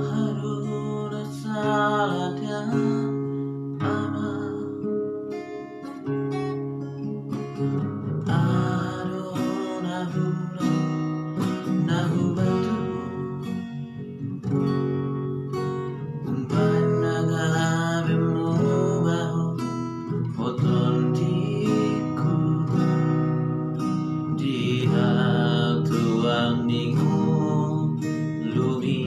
Haruna salada ama Aruna hura nahubatu Umpanaga bemubaho otondiku Diha tuang ningu lumi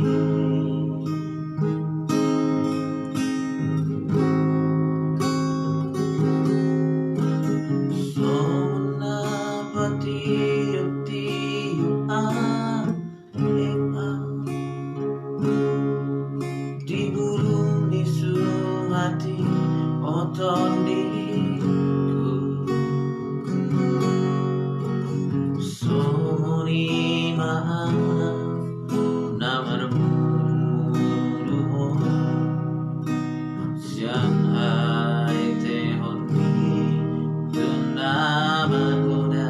di burung nisu hati oton diku somoni maha namar muruho siang hai tehon mi tunama goda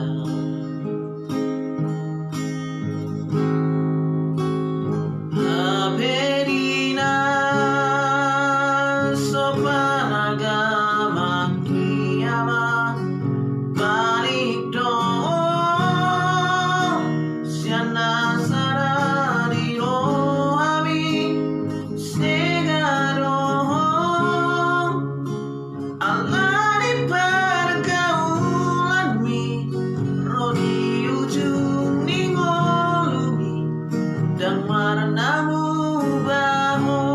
dan warnamu bahon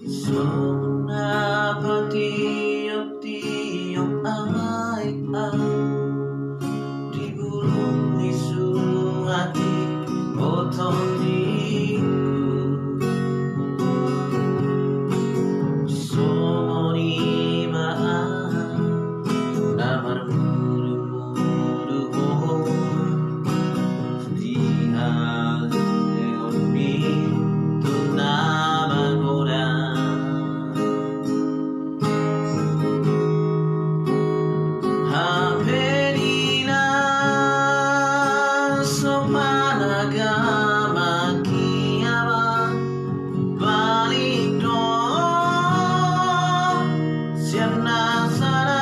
sona patiup-tiup ai di burung nisu hati oton diku somoni maha namar muru-muru diha tehon mi tunama goda haperina sopanaga makiyama balik dong siap nasara